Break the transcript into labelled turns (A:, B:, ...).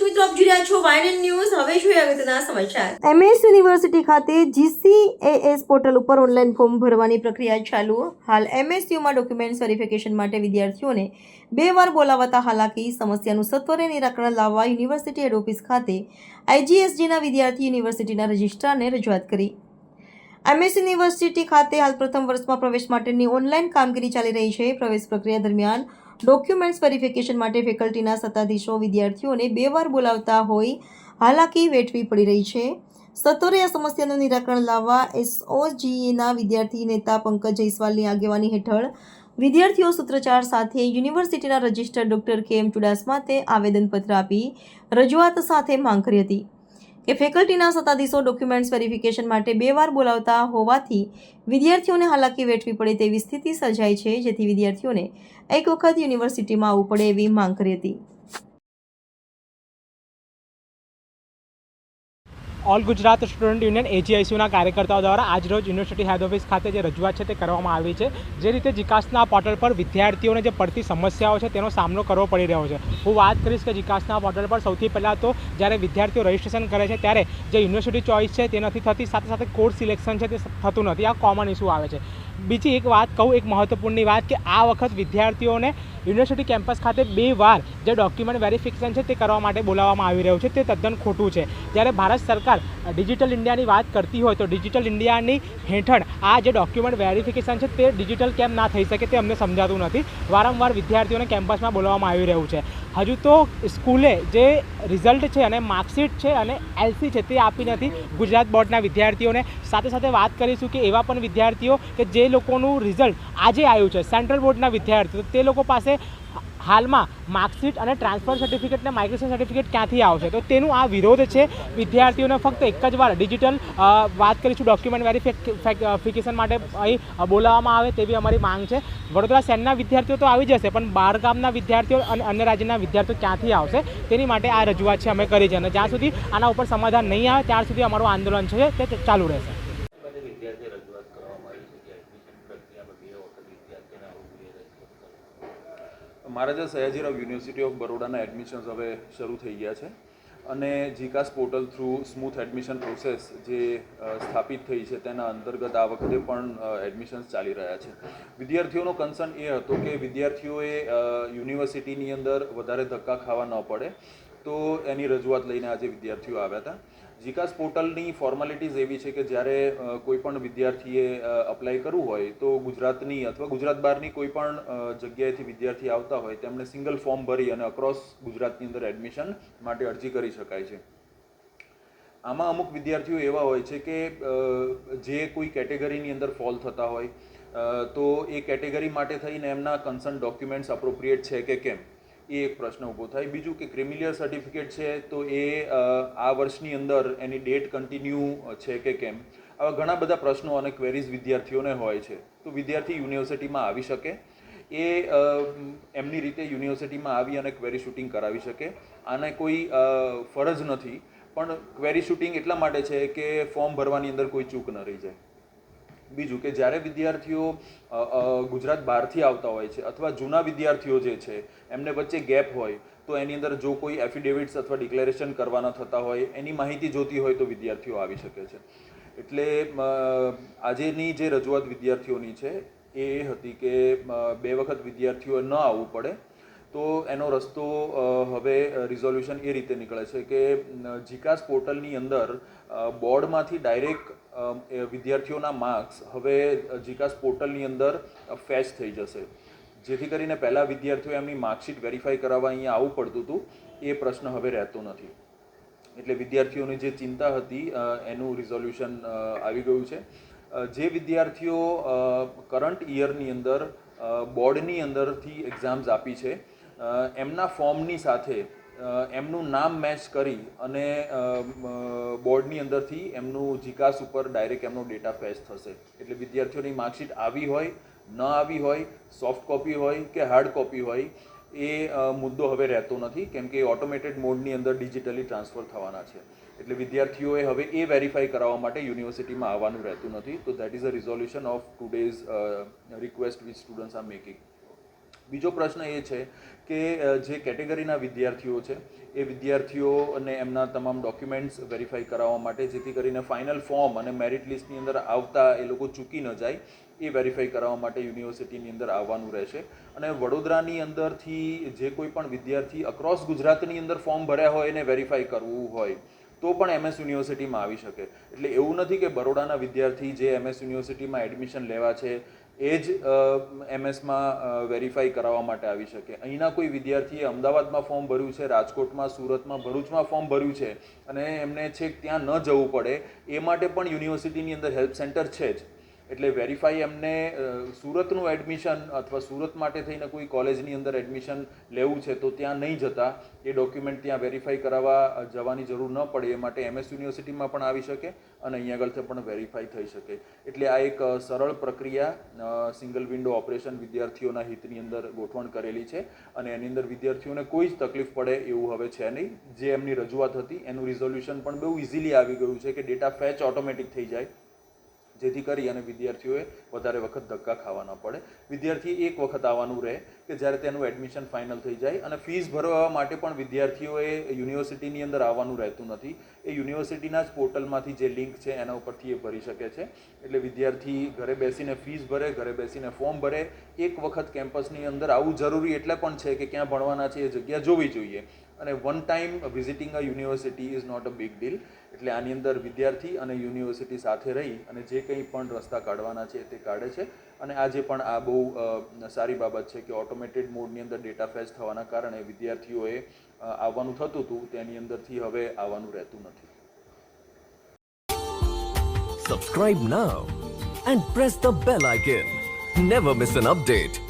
A: દર્શક મિત્રો, આપ જોઈ રહ્યા છો વાયન ન્યૂઝ. હવે જોઈએ અગત્યના સમાચાર.
B: એમએસ યુનિવર્સિટી ખાતે જીસીએએસ પોર્ટલ ઉપર ઓનલાઈન ફોર્મ ભરવાની પ્રક્રિયા ચાલુ. હાલ એમએસયુમાં ડોક્યુમેન્ટ્સ વેરિફિકેશન માટે વિદ્યાર્થીઓને 2 વાર બોલાવતા હાલાકી સમસ્યાનું સત્વરે નિરાકરણ લાવવા યુનિવર્સિટી હેડ ઓફિસ ખાતે આઈજીએસજીના વિદ્યાર્થી યુનિવર્સિટીના રજિસ્ટ્રારને રજૂઆત કરી. એમએસ યુનિવર્સિટી ખાતે હાલ પ્રથમ વર્ષમાં પ્રવેશ માટેની ઓનલાઈન કામગીરી ચાલી રહી છે. પ્રવેશ પ્રક્રિયા દરમિયાન ડોક્યુમેન્ટ્સ વેરિફિકેશન માટે ફેકલ્ટીના સત્તાધીશો વિદ્યાર્થીઓને 2 વાર બોલાવતા હોઈ હાલાકી વેઠવી પડી રહી છે. સત્વરે આ સમસ્યાનું નિરાકરણ લાવવા એસઓજીના વિદ્યાર્થી નેતા પંકજ જયસ્વાલની આગેવાની હેઠળ વિદ્યાર્થીઓ સૂત્રોચ્ચાર સાથે યુનિવર્સિટીના રજિસ્ટ્રાર ડોક્ટર કે.એમ. ચુડાસમાને આવેદનપત્ર આપી રજૂઆત સાથે માંગ કરી હતી કે ફેકલ્ટીના સત્તાધીશો ડોક્યુમેન્ટ્સ વેરિફિકેશન માટે 2 વાર બોલાવતા હોવાથી વિદ્યાર્થીઓને હાલાકી વેઠવી પડે તેવી સ્થિતિ સર્જાઈ છે, જેથી વિદ્યાર્થીઓને એક વખત યુનિવર્સિટીમાં આવવું પડે એવી માંગ કરી હતી.
C: ઓલ ગુજરાત સ્ટુડન્ટ યુનિયન એજીઆઈસીયુના કાર્યકર્તાઓ દ્વારા આજરોજ યુનિવર્સિટી હેડ ઓફિસ ખાતે જે રજૂઆત છે તે કરવામાં આવી છે. જે રીતે જીકાસના પોર્ટલ પર વિદ્યાર્થીઓને જે પડતી સમસ્યાઓ છે તેનો સામનો કરવો પડી રહ્યો છે. હું વાત કરીશ કે જીકાસના પોર્ટલ પર સૌથી પહેલાં તો જ્યારે વિદ્યાર્થીઓ રજિસ્ટ્રેશન કરે છે ત્યારે જે યુનિવર્સિટી ચોઇસ છે તે નથી થતી, સાથે સાથે કોર્સ સિલેક્શન છે તે થતું નથી. આ કોમન ઇસ્યુ આવે છે. બીજી એક વાત કહું, એક મહત્વપૂર્ણની વાત, કે આ વખત વિદ્યાર્થીઓને યુનિવર્સિટી કેમ્પસ ખાતે 2 વાર જે ડોક્યુમેન્ટ વેરિફિકેશન છે તે કરવા માટે બોલાવવામાં આવી રહ્યું છે, તે તદ્દન ખોટું છે. જ્યારે ભારત સરકાર ડિજિટલ ઇન્ડિયાની વાત કરતી હોય તો ડિજિટલ ઇન્ડિયાની હેઠળ આ જે ડોક્યુમેન્ટ વેરિફિકેશન છે તે ડિજિટલ કેમ ના થઈ શકે તે અમને સમજાતું નથી. વારંવાર વિદ્યાર્થીઓને કેમ્પસમાં બોલાવવામાં આવી રહ્યું છે. હજુ તો સ્કૂલે જે રિઝલ્ટ છે અને માર્કશીટ છે અને એલસી છે તે આપી નથી ગુજરાત બોર્ડના વિદ્યાર્થીઓને. સાથે સાથે વાત કરીશું કે એવા પણ વિદ્યાર્થીઓ કે જે લોકોનું રિઝલ્ટ આજે આવ્યું છે, સેન્ટ્રલ બોર્ડના વિદ્યાર્થીઓ, તે લોકો પાસે હાલમાં માર્કશીટ અને ટ્રાન્સફર સર્ટિફિકેટ અને માઇગ્રેશન સર્ટિફિકેટ ક્યાંથી આવશે? તો તેનું આ વિરોધ છે. વિદ્યાર્થીઓને ફક્ત એક જ વાર ડિજિટલ વાત કરીશું ડોક્યુમેન્ટ વેરિફિકેશન માટે અહીં બોલાવવામાં આવે તેવી અમારી માંગ છે. વડોદરા શહેરના વિદ્યાર્થીઓ તો આવી જશે, પણ બહાર ગામના વિદ્યાર્થીઓ અને અન્ય રાજ્યના વિદ્યાર્થીઓ ક્યાંથી આવશે? તેની માટે આ રજૂઆત છે અમે કરી છે, અને જ્યાં સુધી આના ઉપર સમાધાન નહીં આવે ત્યાં સુધી અમારું આંદોલન છે તે ચાલુ રહેશે.
D: મહારાજા સયાજીરાવ યુનિવર્સિટી ઓફ બરોડાના એડમિશન્સ હવે શરૂ થઈ ગયા છે, અને જીકાસ portal through smooth admission process જે સ્થાપિત થઈ છે તેના અંતર્ગત આ વખતે પણ એડમિશન્સ ચાલી રહ્યા છે. વિદ્યાર્થીઓનો કન્સર્ન એ હતો કે વિદ્યાર્થીઓએ યુનિવર્સિટીની અંદર વધારે ધક્કા ખાવા ન પડે, તો એની રજૂઆત લઈને આજે વિદ્યાર્થીઓ આવ્યા હતા. જીકાસ પોર્ટલની ફોર્માલિટીઝ એવી છે કે જ્યારે કોઈ પણ વિદ્યાર્થીએ અપ્લાય કરવું હોય તો ગુજરાતની અથવા ગુજરાત બહારની કોઈ પણ જગ્યાએથી વિદ્યાર્થી આવતા હોય તેમણે સિંગલ ફોર્મ ભરી અને અક્રોસ ગુજરાતની અંદર એડમિશન માટે અરજી કરી શકાય છે. આમાં અમુક વિદ્યાર્થીઓ એવા હોય છે કે જે કોઈ કેટેગરીની અંદર ફોલ થતા હોય તો એ કેટેગરી માટે થઈને એમના કન્સર્ન ડોક્યુમેન્ટ્સ અપ્રોપ્રિએટ છે કે કેમ, એ એક પ્રશ્ન ઊભો થાય. બીજું કે ક્રિમિલિયર સર્ટિફિકેટ છે તો એ આ વર્ષની અંદર એની ડેટ કન્ટિન્યુ છે કે કેમ, આવા ઘણા બધા પ્રશ્નો અને ક્વેરીઝ વિદ્યાર્થીઓને હોય છે. તો વિદ્યાર્થી યુનિવર્સિટીમાં આવી શકે, એ એમની રીતે યુનિવર્સિટીમાં આવી અને ક્વેરી શૂટિંગ કરાવી શકે. આને કોઈ ફરજ નથી, પણ ક્વેરી શૂટિંગ એટલા માટે છે કે ફોર્મ ભરવાની અંદર કોઈ ચૂક ન રહી જાય. બીજું કે જ્યારે વિદ્યાર્થીઓ ગુજરાત બહારથી આવતા હોય છે અથવા જૂના વિદ્યાર્થીઓ જે છે એમને વચ્ચે ગેપ હોય તો એની અંદર જો કોઈ એફિડેવિટ્સ અથવા ડિક્લેરેશન કરવાના થતા હોય, એની માહિતી જોતી હોય તો વિદ્યાર્થીઓ આવી શકે છે. એટલે આજેની જે રજૂઆત વિદ્યાર્થીઓની છે એ હતી કે 2 વખત વિદ્યાર્થીઓએ ન આવવું પડે. તો એનો રસ્તો હવે રિઝોલ્યુશન એ રીતે નીકળે છે કે જીકાસ પોર્ટલની અંદર બોર્ડમાંથી ડાયરેક્ટ વિદ્યાર્થીઓના માર્ક્સ હવે જીકાસ પોર્ટલની અંદર ફેચ થઈ જશે, જેથી કરીને પહેલાં વિદ્યાર્થીઓ એમની માર્કશીટ વેરીફાઈ કરાવવા અહીંયા આવવું પડતું હતું, એ પ્રશ્ન હવે રહેતો નથી. એટલે વિદ્યાર્થીઓની જે ચિંતા હતી એનું રિઝોલ્યુશન આવી ગયું છે. જે વિદ્યાર્થીઓ કરંટ યરની અંદર બોર્ડની અંદરથી એક્ઝામ્સ આપી છે એમના ફોર્મની સાથે એમનું નામ મેચ કરી અને બોર્ડની અંદરથી એમનું જીકાસ ઉપર ડાયરેક્ટ એમનો ડેટા ફેચ થશે. એટલે વિદ્યાર્થીઓની માર્કશીટ આવી હોય, ન આવી હોય, સોફ્ટ કોપી હોય કે હાર્ડ કોપી હોય, એ મુદ્દો હવે રહેતો નથી, કેમ કે ઓટોમેટેડ મોડની અંદર ડિજિટલી ટ્રાન્સફર થવાના છે. એટલે વિદ્યાર્થીઓએ હવે એ વેરીફાઈ કરાવવા માટે યુનિવર્સિટીમાં આવવાનું રહેતું નથી. તો that is a resolution of today's request which students are making. બીજો પ્રશ્ન એ છે કે જે કેટેગરીના વિદ્યાર્થીઓ છે એ વિદ્યાર્થીઓને એમના તમામ ડોક્યુમેન્ટ્સ વેરીફાઈ કરાવવા માટે, જેથી કરીને ફાઇનલ ફોર્મ અને મેરિટ લિસ્ટની અંદર આવતા એ લોકો ચૂકી ન જાય, એ વેરીફાઈ કરાવવા માટે યુનિવર્સિટીની અંદર આવવાનું રહેશે. અને વડોદરાની અંદરથી જે કોઈ પણ વિદ્યાર્થી અક્રોસ ગુજરાતની અંદર ફોર્મ ભર્યા હોય એને વેરીફાઈ કરવું હોય તો પણ MS યુનિવર્સિટીમાં આવી શકે. એટલે એવું નથી કે બરોડાના વિદ્યાર્થી જે MS યુનિવર્સિટીમાં એડમિશન લેવા છે એ જ MSમાં વેરીફાઈ કરાવવા માટે આવી શકે. અહીંના કોઈ વિદ્યાર્થીએ અમદાવાદમાં ફોર્મ ભર્યું છે, રાજકોટમાં, સુરતમાં, ભરૂચમાં ફોર્મ ભર્યું છે અને એમને છેક ત્યાં ન જવું પડે એ માટે પણ યુનિવર્સિટીની અંદર હેલ્પ સેન્ટર છે જ. એટલે વેરીફાઈ એમને સુરતનું એડમિશન અથવા સુરત માટે થઈને કોઈ કોલેજની અંદર એડમિશન લેવું છે તો ત્યાં નહીં જતા, એ ડોક્યુમેન્ટ ત્યાં વેરીફાઈ કરાવવા જવાની જરૂર ન પડે એ માટે MS યુનિવર્સિટીમાં પણ આવી શકે અને અહીંયા આગળથી પણ વેરીફાઈ થઈ શકે. એટલે આ એક સરળ પ્રક્રિયા સિંગલ વિન્ડો ઓપરેશન વિદ્યાર્થીઓના હિતની અંદર ગોઠવણ કરેલી છે અને એની અંદર વિદ્યાર્થીઓને કોઈ જ તકલીફ પડે એવું હવે છે નહીં. જે એમની રજૂઆત હતી એનું રિઝોલ્યુશન પણ બહુ ઇઝીલી આવી ગયું છે કે ડેટા ફેચ ઓટોમેટિક થઈ જાય, જેથી કરી અને વિદ્યાર્થીઓએ વધારે વખત ધક્કા ખાવા ન પડે. વિદ્યાર્થી એક વખત આવવાનું રહે કે જ્યારે તેનું એડમિશન ફાઇનલ થઈ જાય, અને ફીસ ભરવા માટે પણ વિદ્યાર્થીઓએ યુનિવર્સિટીની અંદર આવવાનું રહેતું નથી. એ યુનિવર્સિટીના જ પોર્ટલમાંથી જે લિંક છે એના ઉપરથી એ ભરી શકે છે. એટલે વિદ્યાર્થી ઘરે બેસીને ફીસ ભરે, ઘરે બેસીને ફોર્મ ભરે. એક વખત કેમ્પસની અંદર આવવું જરૂરી એટલે પણ છે કે ક્યાં ભણવાના છે એ જગ્યા જોવી જોઈએ, અને one time visiting a university is not a big deal. એટલે આની અંદર વિદ્યાર્થી અને યુનિવર્સિટી સાથે રહી અને જે કંઈ પણ રસ્તા કાઢવાના છે તે કાઢે છે. અને આજે પણ આ બહુ સારી બાબત છે કે ઓટોમેટેડ મોડની અંદર ડેટા ફેચ થવાના કારણે વિદ્યાર્થીઓએ આવવાનું થતું હતું તેની અંદરથી હવે આવવાનું રહેતું નથી.
E: Subscribe now and press the bell icon. Never miss an update.